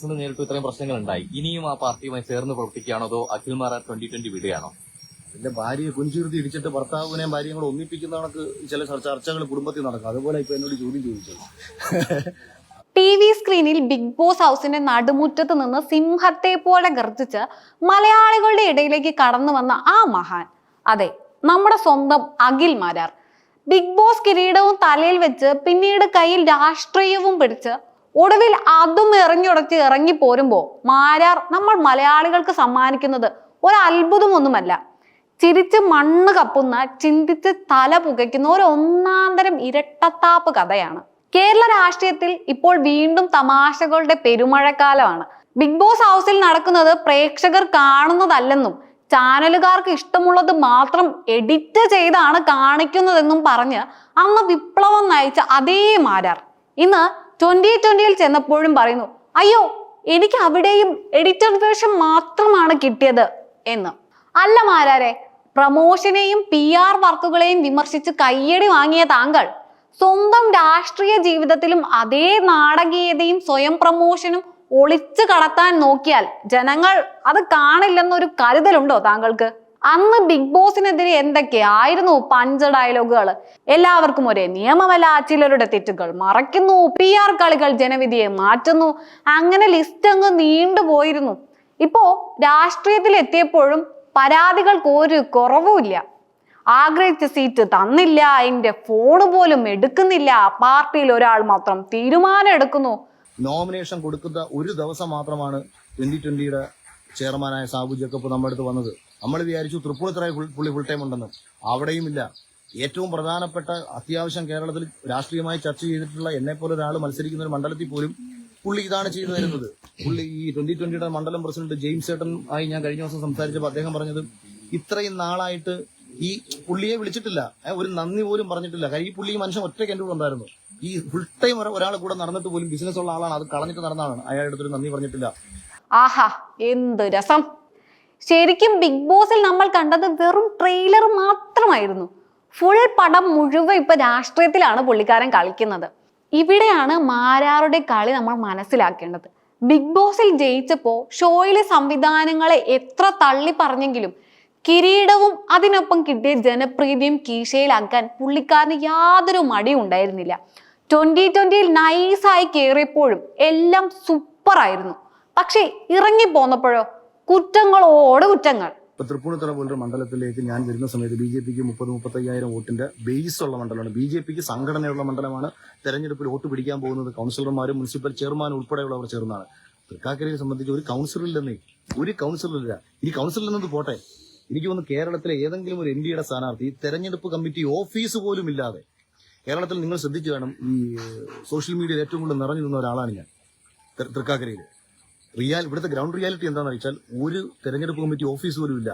നേരിട്ട് ഇത്രയും പ്രശ്നങ്ങൾ ഉണ്ടായി. ഇനിയും ആ പാർട്ടിയുമായി ചേർന്ന് പ്രവർത്തിക്കുകയാണോ അതോ അഖിൽമാരാർ 2020 വിടുകയാണോ? എന്റെ ഭാര്യയെ കുഞ്ചിരുത്തി ഇടിച്ചിട്ട് ഭർത്താവിനെയും ഭാര്യയും കൂടെ ഒന്നിപ്പിക്കുന്ന കണക്ക് ചില ചർച്ചകൾ കുടുംബത്തിൽ നടക്കും. അതുപോലെ ഇപ്പൊ എന്നോട് ചോദ്യം ചോദിച്ചത്. TV സ്ക്രീനിൽ ബിഗ് ബോസ് ഹൗസിന്റെ നടുമുറ്റത്ത് നിന്ന് സിംഹത്തെ പോലെ ഗർജിച്ച് മലയാളികളുടെ ഇടയിലേക്ക് കടന്നു വന്ന ആ മഹാൻ, അതെ, നമ്മുടെ സ്വന്തം അഖിൽ മാരാർ. ബിഗ് ബോസ് കിരീടവും തലയിൽ വെച്ച് പിന്നീട് കയ്യിൽ രാഷ്ട്രീയവും പിടിച്ച് ഒടുവിൽ അതും എറിഞ്ഞുടച്ച് ഇറങ്ങി പോരുമ്പോ മാരാർ നമ്മൾ മലയാളികൾക്ക് സമ്മാനിക്കുന്നത് ഒരു അത്ഭുതമൊന്നുമല്ല. ചിരിച്ച് മണ്ണ് കപ്പുന്ന, ചിന്തിച്ച് തല പുകയ്ക്കുന്ന ഒരു ഒന്നാന്തരം ഇരട്ടത്താപ്പ് കഥയാണ്. കേരള രാഷ്ട്രീയത്തിൽ ഇപ്പോൾ വീണ്ടും തമാശകളുടെ പെരുമഴക്കാലമാണ്. ബിഗ് ബോസ് ഹൗസിൽ നടക്കുന്നത് പ്രേക്ഷകർ കാണുന്നതല്ലെന്നും ചാനലുകാർക്ക് ഇഷ്ടമുള്ളത് മാത്രം എഡിറ്റ് ചെയ്താണ് കാണിക്കുന്നതെന്നും പറഞ്ഞ് അന്ന് വിപ്ലവം നയിച്ച അതേ മാരാർ ഇന്ന് 2020 ചെന്നപ്പോഴും പറയുന്നു, അയ്യോ എനിക്ക് അവിടെയും എഡിറ്റഡ് വേർഷൻ മാത്രമാണ് കിട്ടിയത് എന്ന്. അല്ല മാരാരെ, പ്രമോഷനെയും PR വർക്കുകളെയും വിമർശിച്ച് കയ്യടി വാങ്ങിയ താങ്കൾ സ്വന്തം രാഷ്ട്രീയ ജീവിതത്തിലും അതേ നാടകീയതയും സ്വയം പ്രമോഷനും ഒളിച്ചു കടത്താൻ നോക്കിയാൽ ജനങ്ങൾ അത് കാണില്ലെന്നൊരു കരുതലുണ്ടോ താങ്കൾക്ക്? അന്ന് ബിഗ് ബോസിനെതിരെ എന്തൊക്കെയായിരുന്നു പഞ്ച് ഡയലോഗുകൾ. എല്ലാവർക്കും ഒരേ നിയമമല്ല, ചിലരുടെ തെറ്റുകൾ മറയ്ക്കുന്നു, PR കളികൾ ജനവിധിയെ മാറ്റുന്നു, അങ്ങനെ ലിസ്റ്റ് അങ്ങ് നീണ്ടുപോയിരുന്നു. ഇപ്പോ രാഷ്ട്രീയത്തിൽ എത്തിയപ്പോഴും പരാതികൾക്ക് ഒരു കുറവുമില്ല. ആഗ്രഹിച്ച സീറ്റ് തന്നില്ല, അതിന്റെ ഫോണ് പോലും എടുക്കുന്നില്ല, പാർട്ടിയിൽ ഒരാൾ മാത്രം തീരുമാനം എടുക്കുന്നു. നോമിനേഷൻ കൊടുക്കുന്ന ഒരു ദിവസം മാത്രമാണ് 2020 ചെയർമാനായ സാബു ജേക്കബ് നമ്മുടെ അടുത്ത് വന്നത്. നമ്മൾ വിചാരിച്ചു തൃപ്പൂണിത്തുറയിൽ പുള്ളി ഫുൾ ടൈം ഉണ്ടെന്ന്. അവിടെയും ഇല്ല. ഏറ്റവും പ്രധാനപ്പെട്ട അത്യാവശ്യം കേരളത്തിൽ രാഷ്ട്രീയമായി ചർച്ച ചെയ്തിട്ടുള്ള എന്നെ പോലെ ഒരാൾ മത്സരിക്കുന്ന ഒരു മണ്ഡലത്തിൽ പോലും പുള്ളി ഇതാണ് ചെയ്തു തരുന്നത്. പുള്ളി ഈ 2020 മണ്ഡലം പ്രസിഡന്റ് ജെയിംസ് ചേട്ടൻ ആയി ഞാൻ കഴിഞ്ഞ ദിവസം സംസാരിച്ചപ്പോൾ അദ്ദേഹം പറഞ്ഞത്, ഇത്രയും നാളായിട്ട് ഈ പുള്ളിയെ വിളിച്ചിട്ടില്ല, ഒരു നന്ദി പോലും പറഞ്ഞിട്ടില്ല. കാര്യം ഈ പുള്ളി ഈ മനുഷ്യൻ ഒറ്റയ്ക്ക് എൻ്റെ കൂടെ ഉണ്ടായിരുന്നു. ഈ ഫുൾ ടൈം ഒരാൾ കൂടെ നടന്നിട്ട് പോലും ബിസിനസ് ഉള്ള ആളാണ്, അത് കളഞ്ഞിട്ട് നടന്നതാണ്. അയാളുടെ അടുത്തൊരു നന്ദി പറഞ്ഞിട്ടില്ല. ആഹാ, എന്ത് രസം! ശരിക്കും ബിഗ് ബോസിൽ നമ്മൾ കണ്ടത് വെറും ട്രെയിലർ മാത്രമായിരുന്നു. ഫുൾ പടം മുഴുവൻ ഇപ്പൊ രാഷ്ട്രീയത്തിലാണ് പുള്ളിക്കാരൻ കളിക്കുന്നത്. ഇവിടെയാണ് മാരാറുടെ കളി നമ്മൾ മനസ്സിലാക്കേണ്ടത്. ബിഗ് ബോസിൽ ജയിച്ചപ്പോ ഷോയിലെ സംവിധാനങ്ങളെ എത്ര തള്ളി പറഞ്ഞെങ്കിലും കിരീടവും അതിനൊപ്പം കിട്ടിയ ജനപ്രീതിയും കീശയിലാക്കാൻ പുള്ളിക്കാരന് യാതൊരു മടിയും ഉണ്ടായിരുന്നില്ല. 2020 നൈസായി കയറിയപ്പോഴും എല്ലാം സൂപ്പറായിരുന്നു. പക്ഷെ ഇറങ്ങി പോന്നപ്പോഴോ കുറ്റങ്ങളോട് കുറ്റങ്ങൾ. ഇപ്പൊ തൃപ്പൂണിത്തുറ പോലൊരു മണ്ഡലത്തിലേക്ക് ഞാൻ വരുന്ന സമയത്ത് BJPക്ക് 30-35,000 വോട്ടിന്റെ ബേസ് ഉള്ള മണ്ഡലമാണ്. BJPക്ക് സംഘടനയുള്ള മണ്ഡലമാണ്. തെരഞ്ഞെടുപ്പിൽ വോട്ട് പിടിക്കാൻ പോകുന്നത് കൗൺസിലർമാരും മുനിസിപ്പൽ ചെയർമാനും ഉൾപ്പെടെയുള്ളവർ ചേർന്നാണ്. തൃക്കാക്കരയെ സംബന്ധിച്ച് ഒരു കൗൺസിലറില്ലെന്നേ, ഒരു കൗൺസിലറില്ല. ഈ കൗൺസിലറിൽ നിന്ന് പോട്ടെ, എനിക്ക് തോന്നുന്നു കേരളത്തിലെ ഏതെങ്കിലും ഒരു MPയുടെ സ്ഥാനാർത്ഥി തെരഞ്ഞെടുപ്പ് കമ്മിറ്റി ഓഫീസ് പോലും ഇല്ലാതെ, കേരളത്തിൽ നിങ്ങൾ ശ്രദ്ധിച്ചു വേണം, ഈ സോഷ്യൽ മീഡിയയിൽ ഏറ്റവും കൂടുതൽ നിറഞ്ഞു നിന്ന ഒരാളാണ് ഞാൻ തൃക്കാക്കരയിൽ. ഇവിടുത്തെ ഗ്രൗണ്ട് റിയാലിറ്റി എന്താണെന്ന് വെച്ചാൽ ഒരു തെരഞ്ഞെടുപ്പ് കമ്മിറ്റി ഓഫീസ് പോലും ഇല്ല.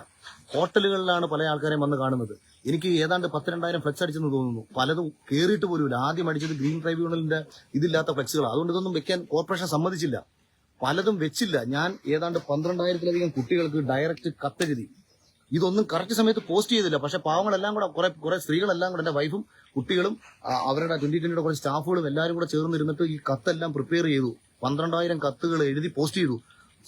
ഹോട്ടലുകളിലാണ് പല ആൾക്കാരെയും വന്ന് കാണുന്നത്. എനിക്ക് ഏതാണ്ട് 12,000 ഫ്ലെക്സ് അടിച്ചെന്ന് തോന്നുന്നു. പലതും കയറിയിട്ട് പോലുമില്ല. ആദ്യം അടിച്ചത് ഗ്രീൻ ട്രൈബ്യൂണലിന്റെ ഇതില്ലാത്ത ഫ്ലെക്സുകൾ. അതുകൊണ്ട് ഇതൊന്നും വെക്കാൻ കോർപ്പറേഷൻ സമ്മതിച്ചില്ല. പലതും വെച്ചില്ല. ഞാൻ ഏതാണ്ട് 12,000-ലധികം കുട്ടികൾക്ക് ഡയറക്റ്റ് കത്തെഴുതി. ഇതൊന്നും കറക്റ്റ് സമയത്ത് പോസ്റ്റ് ചെയ്തില്ല. പക്ഷെ പാവങ്ങളെല്ലാം കൂടെ കുറെ സ്ത്രീകളെല്ലാം കൂടെ, എന്റെ വൈഫും കുട്ടികളും അവരുടെ 2020 കുറച്ച് സ്റ്റാഫുകളും എല്ലാവരും കൂടെ ചേർന്നിരുന്നിട്ട് ഈ കത്തെല്ലാം പ്രിപ്പയർ ചെയ്തു. 12,000 കത്തുകൾ എഴുതി പോസ്റ്റ് ചെയ്തു.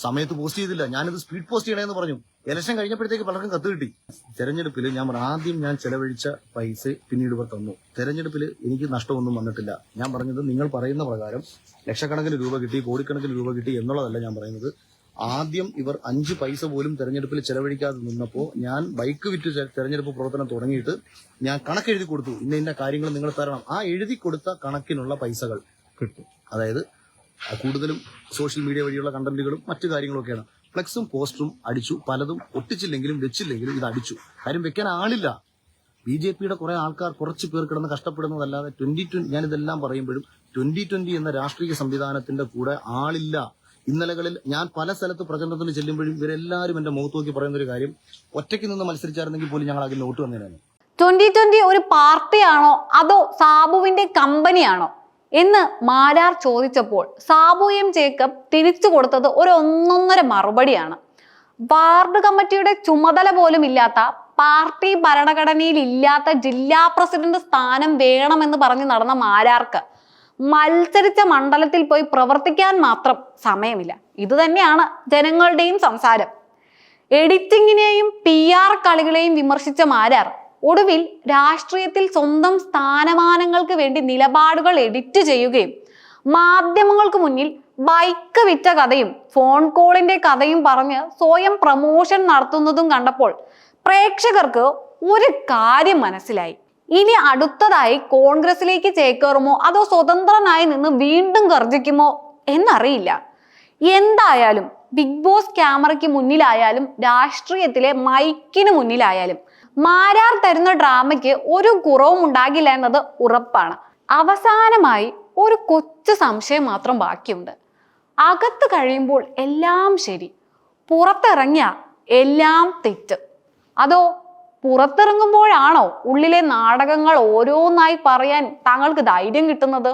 സമയത്ത് പോസ്റ്റ് ചെയ്തില്ല. ഞാനിത് സ്പീഡ് പോസ്റ്റ് ചെയ്യണമെന്ന് പറഞ്ഞു. ഇലക്ഷൻ കഴിഞ്ഞപ്പോഴത്തേക്ക് പലർക്കും കത്ത് കിട്ടി. തെരഞ്ഞെടുപ്പിൽ ആദ്യം ഞാൻ ചെലവഴിച്ച പൈസ പിന്നീട് ഇവർ തന്നു. തെരഞ്ഞെടുപ്പിൽ എനിക്ക് നഷ്ടമൊന്നും വന്നിട്ടില്ല. ഞാൻ പറഞ്ഞത് നിങ്ങൾ പറയുന്ന പ്രകാരം ലക്ഷക്കണക്കിന് രൂപ കിട്ടി, കോടിക്കണക്കിന് രൂപ കിട്ടി എന്നുള്ളതല്ല ഞാൻ പറയുന്നത്. ആദ്യം ഇവർ 5 പൈസ പോലും തെരഞ്ഞെടുപ്പിൽ ചെലവഴിക്കാതെ നിന്നപ്പോൾ ഞാൻ ബൈക്ക് വിറ്റ് തെരഞ്ഞെടുപ്പ് പ്രവർത്തനം തുടങ്ങിയിട്ട് ഞാൻ കണക്കെഴുതി കൊടുത്തു. ഇന്ന കാര്യങ്ങൾ നിങ്ങൾ തരണം. ആ എഴുതി കൊടുത്ത കണക്കിനുള്ള പൈസകൾ കിട്ടും. അതായത് കൂടുതലും സോഷ്യൽ മീഡിയ വഴിയുള്ള കണ്ടന്റുകളും മറ്റു കാര്യങ്ങളൊക്കെയാണ്. ഫ്ലെക്സും പോസ്റ്ററും അടിച്ചു. പലതും ഒട്ടിച്ചില്ലെങ്കിലും വെച്ചില്ലെങ്കിലും ഇത് അടിച്ചു. കാര്യം വെക്കാൻ ആളില്ല. BJPയുടെ കുറെ ആൾക്കാർ, കുറച്ച് പേർ കിടന്ന് കഷ്ടപ്പെടുന്നതല്ലാതെ 2020 ഞാനിതെല്ലാം പറയുമ്പോഴും 2020 എന്ന രാഷ്ട്രീയ സംവിധാനത്തിന്റെ കൂടെ ആളില്ല. ഇന്നലകളിൽ ഞാൻ പല സ്ഥലത്ത് പ്രചരണത്തിന് ചെല്ലുമ്പോഴും ഇവരെല്ലാവരും എന്റെ മുഖത്ത് നോക്കി പറയുന്ന ഒരു കാര്യം, ഒറ്റയ്ക്ക് നിന്ന് മത്സരിച്ചായിരുന്നെങ്കിൽ പോലും ഞങ്ങൾ അതിൽ നോട്ട് വന്നേനാണ്. 2020 ഒരു പാർട്ടിയാണോ അതോ സാബുവിന്റെ കമ്പനിയാണോ എന്ന് മാരാർ ചോദിച്ചപ്പോൾ സാബു M ജേക്കബ് തിരിച്ചു കൊടുത്തത് ഒരു ഒന്നൊന്നര മറുപടിയാണ്. വാർഡ് കമ്മിറ്റിയുടെ ചുമതല പോലും ഇല്ലാത്ത, പാർട്ടി ഭരണഘടനയിൽ ഇല്ലാത്ത ജില്ലാ പ്രസിഡന്റ് സ്ഥാനം വേണമെന്ന് പറഞ്ഞ് നടന്ന മാരാർക്ക് മത്സരിച്ച മണ്ഡലത്തിൽ പോയി പ്രവർത്തിക്കാൻ മാത്രം സമയമില്ല. ഇത് തന്നെയാണ് ജനങ്ങളുടെയും സംസാരം. എഡിറ്റിങ്ങിനെയും PR കളികളെയും വിമർശിച്ച മാരാർ ഒടുവിൽ രാഷ്ട്രീയത്തിൽ സ്വന്തം സ്ഥാനമാനങ്ങൾക്ക് വേണ്ടി നിലപാടുകൾ എഡിറ്റ് ചെയ്യുകയും മാധ്യമങ്ങൾക്ക് മുന്നിൽ ബൈക്ക് വിറ്റ കഥയും ഫോൺ കോളിന്റെ കഥയും പറഞ്ഞ് സ്വയം പ്രമോഷൻ നടത്തുന്നതും കണ്ടപ്പോൾ പ്രേക്ഷകർക്ക് ഒരു കാര്യം മനസ്സിലായി. ഇനി അടുത്തതായി കോൺഗ്രസിലേക്ക് ചേക്കേറുമോ അതോ സ്വതന്ത്രനായി നിന്ന് വീണ്ടും ഗർജിക്കുമോ എന്നറിയില്ല. എന്തായാലും ബിഗ് ബോസ് ക്യാമറയ്ക്ക് മുന്നിലായാലും രാഷ്ട്രീയത്തിലെ മൈക്കിന് മുന്നിലായാലും മാരാർ തരുന്ന ഡ്രാമയ്ക്ക് ഒരു കുറവും ഉണ്ടാകില്ല എന്നത് ഉറപ്പാണ്. അവസാനമായി ഒരു കൊച്ചു സംശയം മാത്രം ബാക്കിയുണ്ട്. അകത്ത് കഴിയുമ്പോൾ എല്ലാം ശരി, പുറത്തിറങ്ങിയ എല്ലാം തെറ്റ്. അതോ പുറത്തിറങ്ങുമ്പോഴാണോ ഉള്ളിലെ നാടകങ്ങൾ ഓരോന്നായി പറയാൻ താങ്കൾക്ക് ധൈര്യം കിട്ടുന്നത്?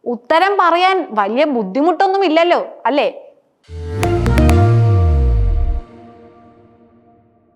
ഉത്തരം പറയാൻ വലിയ ബുദ്ധിമുട്ടൊന്നും ഇല്ലല്ലോ, അല്ലേ?